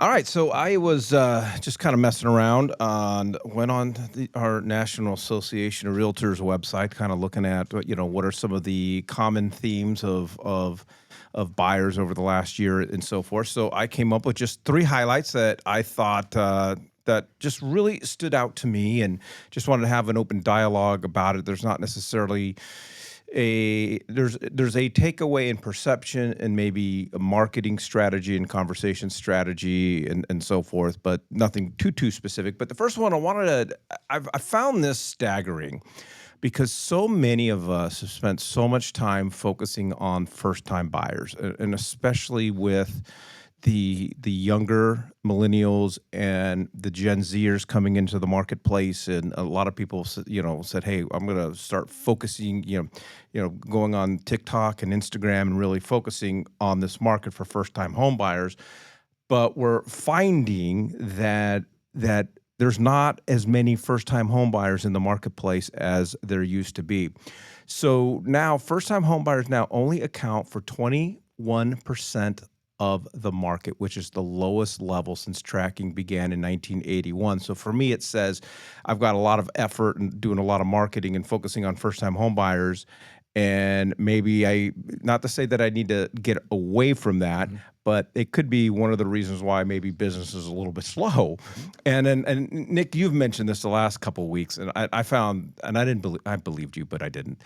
All right, so I was just kind of messing around and went on our National Association of Realtors website, kind of looking at what are some of the common themes of buyers over the last year and so forth. So I came up with just three highlights that I thought that just really stood out to me, and just wanted to have an open dialogue about it. There's not necessarily there's a takeaway in perception and maybe a marketing strategy and conversation strategy and so forth, but nothing too specific. But the first one I found this staggering because so many of us have spent so much time focusing on first time buyers, and especially with the younger millennials and the Gen Zers coming into the marketplace, and a lot of people said, "Hey, I'm going to start focusing, going on TikTok and Instagram and really focusing on this market for first time home buyers." But we're finding that there's not as many first time home buyers in the marketplace as there used to be. So now first time home buyers now only account for 21% of the market, which is the lowest level since tracking began in 1981. So for me, it says I've got a lot of effort and doing a lot of marketing and focusing on first-time home buyers. And maybe not to say that I need to get away from that, but it could be one of the reasons why maybe business is a little bit slow. And Nick, you've mentioned this the last couple of weeks, and I found, and I believed you, but I didn't.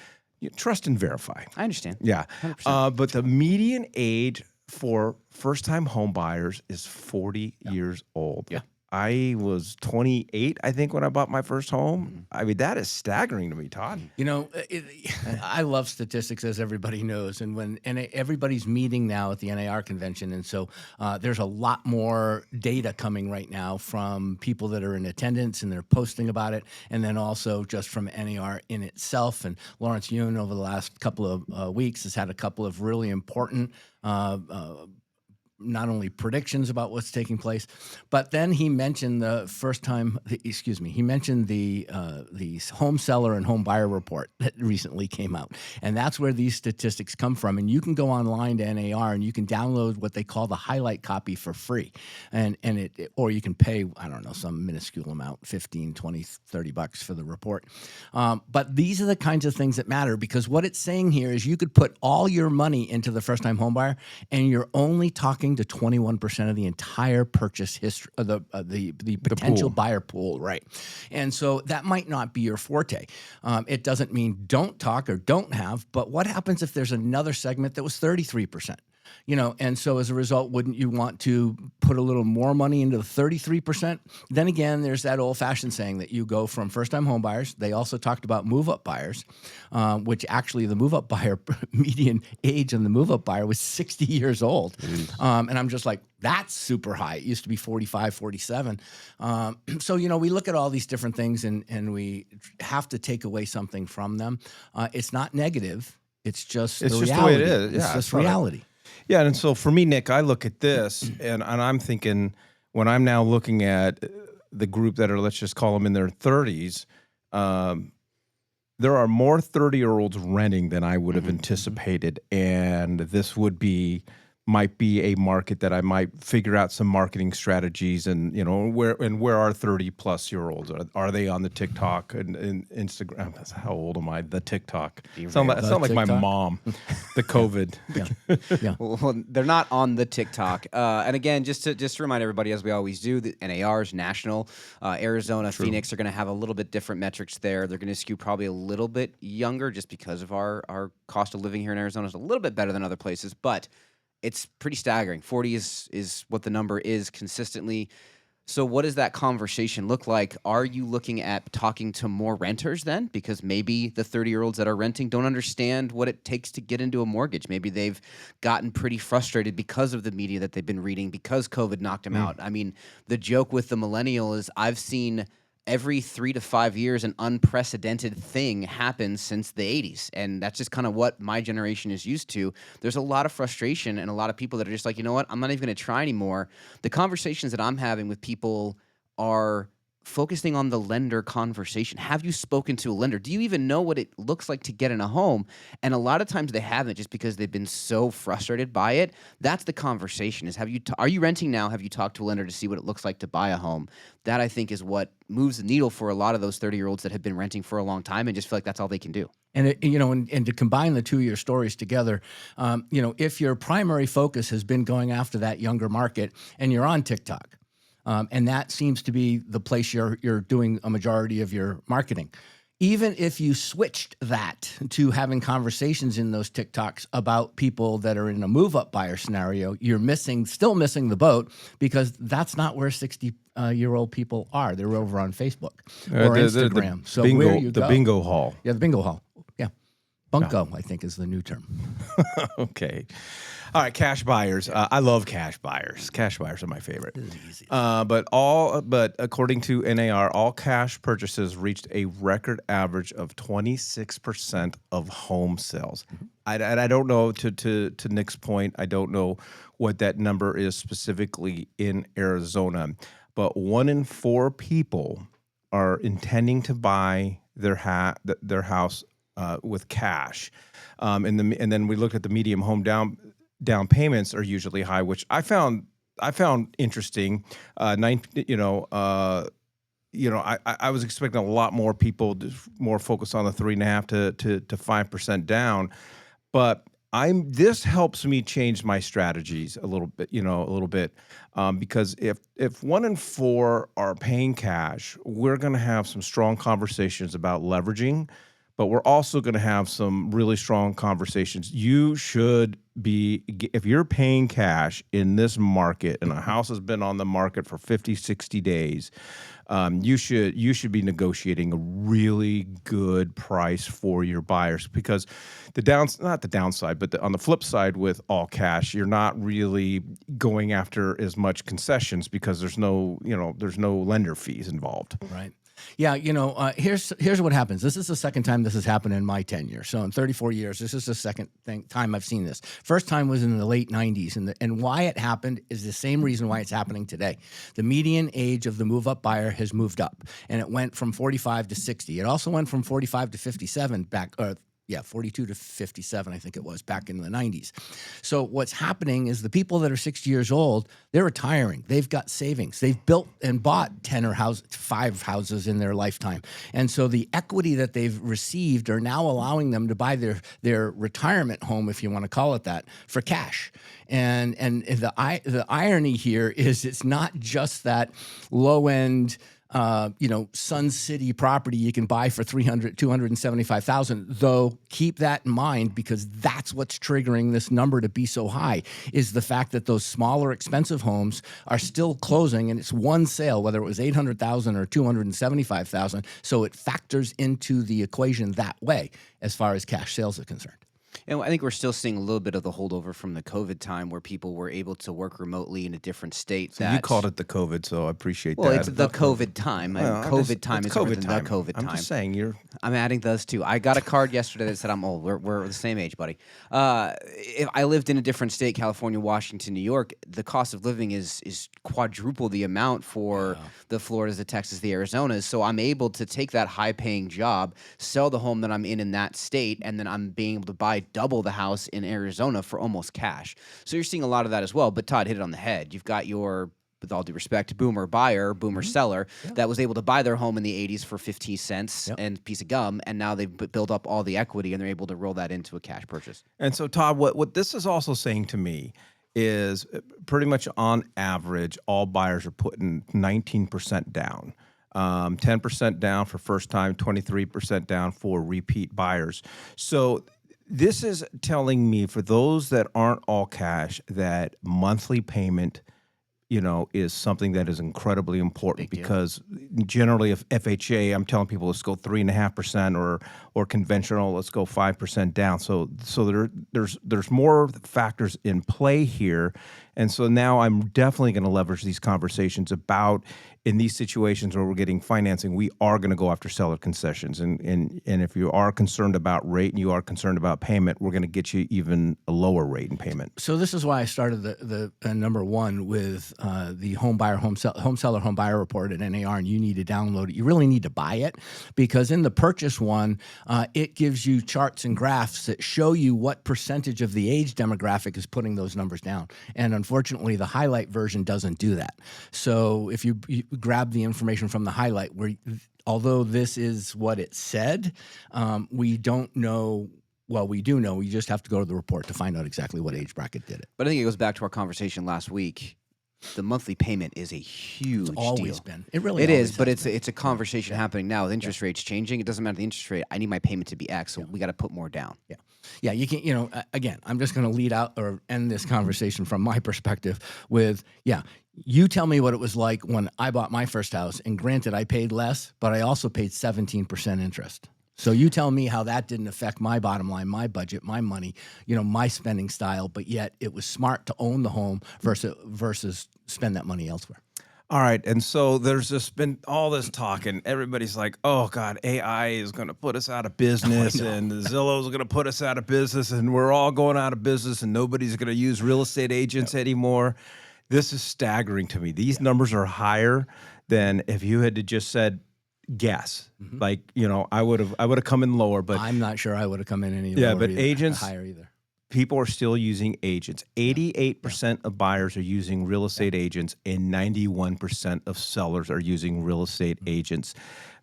Trust and verify. I understand. Yeah. 100%. But the median age for first-time home buyers is 40 years old. Yeah. I was 28, I think, when I bought my first home. I mean, that is staggering to me, Todd. I love statistics, as everybody knows, and everybody's meeting now at the NAR convention, and so there's a lot more data coming right now from people that are in attendance, and they're posting about it, and then also just from NAR in itself. And Lawrence Yun, over the last couple of weeks, has had a couple of really important not only predictions about what's taking place, but then he mentioned he mentioned the home seller and home buyer report that recently came out. And that's where these statistics come from. And you can go online to NAR and you can download what they call the highlight copy for free. Or you can pay, I don't know, some minuscule amount, 15, 20, 30 bucks for the report. But these are the kinds of things that matter, because what it's saying here is you could put all your money into the first time home buyer and you're only talking to 21% of the entire purchase history, the potential buyer pool, right? And so that might not be your forte. It doesn't mean don't talk or don't have, but what happens if there's another segment that was 33%? And so as a result, wouldn't you want to put a little more money into the 33%? Then again, there's that old-fashioned saying that you go from first-time home buyers. They also talked about move-up buyers, which actually the move-up buyer median age on the move-up buyer was 60 years old. And I'm just like, that's super high. It used to be 45, 47. So, we look at all these different things and we have to take away something from them. It's not negative. It's just the reality. The way it is. It's just reality. Yeah, and so for me, Nick, I look at this and I'm thinking, when I'm now looking at the group that are, let's just call them in their 30s, there are more 30-year-olds renting than I would have anticipated, and this might be a market that I might figure out some marketing strategies, and where are 30-plus-year-olds? Are they on the TikTok and Instagram? How old am I? The TikTok. Sound like my mom. The COVID. Yeah. Well, they're not on the TikTok. And again, just to remind everybody, as we always do, the NAR's national. Arizona, Phoenix are going to have a little bit different metrics there. They're going to skew probably a little bit younger, just because of our cost of living here in Arizona is a little bit better than other places, but it's pretty staggering. 40 is what the number is consistently. So what does that conversation look like? Are you looking at talking to more renters then? Because maybe the 30-year-olds that are renting don't understand what it takes to get into a mortgage. Maybe they've gotten pretty frustrated because of the media that they've been reading, because COVID knocked them out. I mean, the joke with the millennial is I've seen every 3 to 5 years an unprecedented thing happens since the 80s. And that's just kind of what my generation is used to. There's a lot of frustration and a lot of people that are just like, you know what, I'm not even going to try anymore. The conversations that I'm having with people are focusing on the lender conversation. Have you spoken to a lender? Do you even know what it looks like to get in a home? And a lot of times they haven't, just because they've been so frustrated by it. That's the conversation: is are you renting now? Have you talked to a lender to see what it looks like to buy a home? That, I think, is what moves the needle for a lot of those 30-year-olds that have been renting for a long time and just feel like that's all they can do. And and to combine the two of your stories together, if your primary focus has been going after that younger market, and you're on TikTok, and that seems to be the place you're doing a majority of your marketing. Even if you switched that to having conversations in those TikToks about people that are in a move-up buyer scenario, you're still missing the boat, because that's not where 60-year-old people are. They're over on Facebook or Instagram. So bingo, where you the go, bingo hall. yeah, the bingo hall. Yeah. Bunko, I think, is the new term. Okay. All right, cash buyers. I love cash buyers. Cash buyers are my favorite. But according to NAR, all cash purchases reached a record average of 26% of home sales. I don't know, to Nick's point, I don't know what that number is specifically in Arizona, but 1 in 4 people are intending to buy their house with cash. And then we looked at the medium home down payments are usually high, which I found interesting. I was expecting a lot more people more focused on the 3.5 to 5% down, but this helps me change my strategies a little bit, because if 1 in 4 are paying cash, we're going to have some strong conversations about leveraging. But we're also going to have some really strong conversations. You should be, if you're paying cash in this market and a house has been on the market for 50, 60 days, you should be negotiating a really good price for your buyers, because not the downside, but on the flip side with all cash, you're not really going after as much concessions, because there's no lender fees involved. Right. Yeah, here's what happens. This is the second time this has happened in my tenure. So in 34 years, this is the second time I've seen this. First time was in the late 90s, and why it happened is the same reason why it's happening today. The median age of the move-up buyer has moved up, and it went from 45 to 60. It also went from 45 to 57 back. 42 to 57, I think it was, back in the 90s. So what's happening is the people that are 60 years old, they're retiring. They've got savings. They've built and bought 10 or 5 houses in their lifetime. And so the equity that they've received are now allowing them to buy their retirement home, if you want to call it that, for cash. And the irony here is it's not just that low-end Sun City property you can buy for $275,000, though keep that in mind, because that's what's triggering this number to be so high, is the fact that those smaller expensive homes are still closing, and it's one sale, whether it was $800,000 or $275,000. So it factors into the equation that way as far as cash sales are concerned. And I think we're still seeing a little bit of the holdover from the COVID time, where people were able to work remotely in a different state. So you called it the COVID, so I appreciate that. Well, it's the COVID time. COVID time is COVID time. The COVID time. I'm just saying I'm adding those too. I got a card yesterday that said I'm old. We're the same age, buddy. If I lived in a different state, California, Washington, New York, the cost of living is quadruple the amount for the Floridas, the Texas, the Arizonas. So I'm able to take that high-paying job, sell the home that I'm in that state, and then I'm being able to buy double the house in Arizona for almost cash. So you're seeing a lot of that as well. But Todd hit it on the head. You've got your, with all due respect, boomer buyer, boomer seller that was able to buy their home in the 80s for 15 cents and a piece of gum, and now they've built up all the equity and they're able to roll that into a cash purchase. And so, Todd, what this is also saying to me is pretty much on average, all buyers are putting 19% down. 10% down for first time, 23% down for repeat buyers. So this is telling me, for those that aren't all cash, that monthly payment, is something that is incredibly important, because generally, if FHA, I'm telling people, let's go 3.5%, or conventional, let's go 5% down. So there's more factors in play here And so now I'm definitely going to leverage these conversations about in these situations where we're getting financing, we are going to go after seller concessions. And if you are concerned about rate and you are concerned about payment, we're going to get you even a lower rate in payment. So this is why I started the number one with the home seller home buyer report at NAR, and you need to download it. You really need to buy it, because in the purchase one, it gives you charts and graphs that show you what percentage of the age demographic is putting those numbers down. And unfortunately, the highlight version doesn't do that. So if you grab the information from the highlight, where although this is what it said, we don't know. Well, we do know. We just have to go to the report to find out exactly what age bracket did it. But I think it goes back to our conversation last week. The monthly payment is a huge It's always deal. been. It really It always is, but has been. it's a conversation happening now with interest rates changing. It doesn't matter the interest rate. I need my payment to be X, so we got to put more down. Yeah. Yeah, you can, again, I'm just going to lead out or end this conversation from my perspective with, you tell me what it was like when I bought my first house. And granted, I paid less, but I also paid 17% interest. So you tell me how that didn't affect my bottom line, my budget, my money, my spending style, but yet it was smart to own the home versus spend that money elsewhere. All right. And so there's just been all this talk, and everybody's like, oh, God, AI is going to put us out of business, and Zillow's going to put us out of business, and we're all going out of business, and nobody's going to use real estate agents anymore. This is staggering to me. These numbers are higher than if you had to just said, guess. Like, I would have come in lower, but I'm not sure I would have come in any lower but either, agents higher either. People are still using agents. 88% of buyers are using real estate agents, and 91% of sellers are using real estate agents.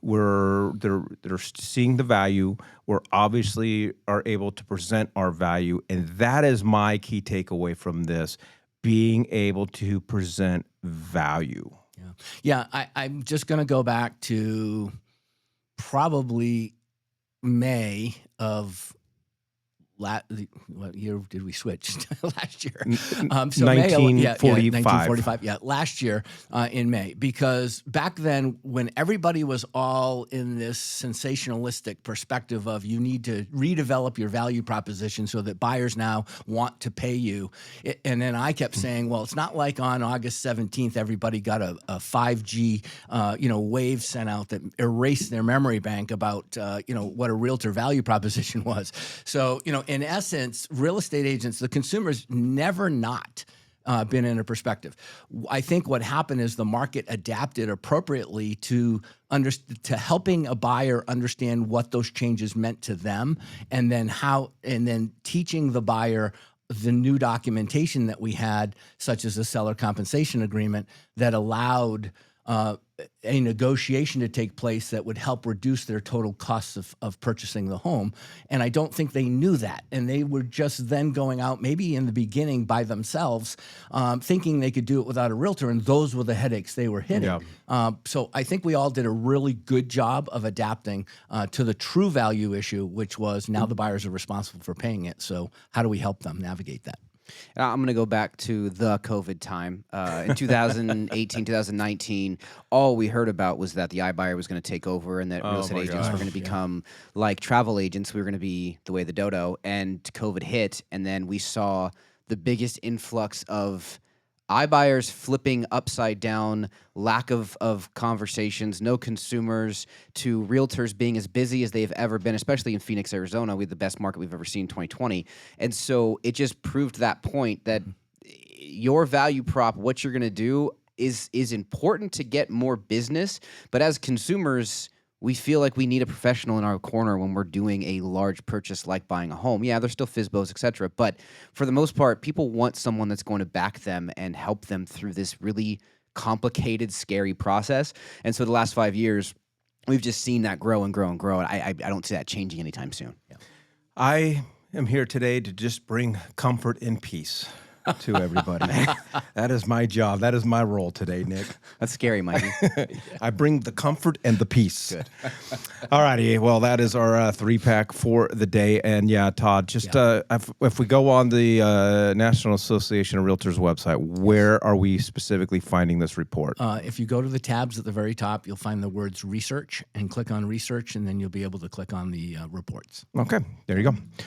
They're seeing the value. We're obviously are able to present our value, and that is my key takeaway from this: being able to present value. I'm just going to go back to probably May of what year did we switch? Last year. So 1945. 1945. Yeah, last year in May. Because back then, when everybody was all in this sensationalistic perspective of you need to redevelop your value proposition so that buyers now want to pay you. And then I kept saying, well, it's not like on August 17th, everybody got a 5G, wave sent out that erased their memory bank about, what a realtor value proposition was. So, in essence, real estate agents, the consumers never not been in a perspective. I think what happened is the market adapted appropriately to helping a buyer understand what those changes meant to them, and then teaching the buyer the new documentation that we had, such as a seller compensation agreement that allowed a negotiation to take place that would help reduce their total costs of purchasing the home. And I don't think they knew that. And they were just then going out, maybe in the beginning by themselves, thinking they could do it without a realtor. And those were the headaches they were hitting. Yeah. So I think we all did a really good job of adapting to the true value issue, which was now the buyers are responsible for paying it. So how do we help them navigate that? I'm going to go back to the COVID time. In 2018, 2019, all we heard about was that the iBuyer was going to take over and that real estate agents were going to become like travel agents. We were going to be the way of the dodo. And COVID hit, and then we saw the biggest influx of iBuyers flipping upside down, lack of conversations, no consumers, to realtors being as busy as they've ever been, especially in Phoenix, Arizona. We had the best market we've ever seen in 2020. And so it just proved that point that your value prop, what you're going to do is important to get more business. But as consumers, we feel like we need a professional in our corner when we're doing a large purchase like buying a home. Yeah, there's still FSBOs, et cetera. But for the most part, people want someone that's going to back them and help them through this really complicated, scary process. And so the last 5 years, we've just seen that grow and grow and grow. And I don't see that changing anytime soon. Yeah. I am here today to just bring comfort and peace to everybody. That is my job. That is my role today, Nick. That's scary, Mikey. I bring the comfort and the peace. Good. All righty. Well, that is our 3-pack for the day. And yeah, Todd, just if we go on the National Association of Realtors website, where are we specifically finding this report? If you go to the tabs at the very top, you'll find the words research and click on research, and then you'll be able to click on the reports. Okay. There you go.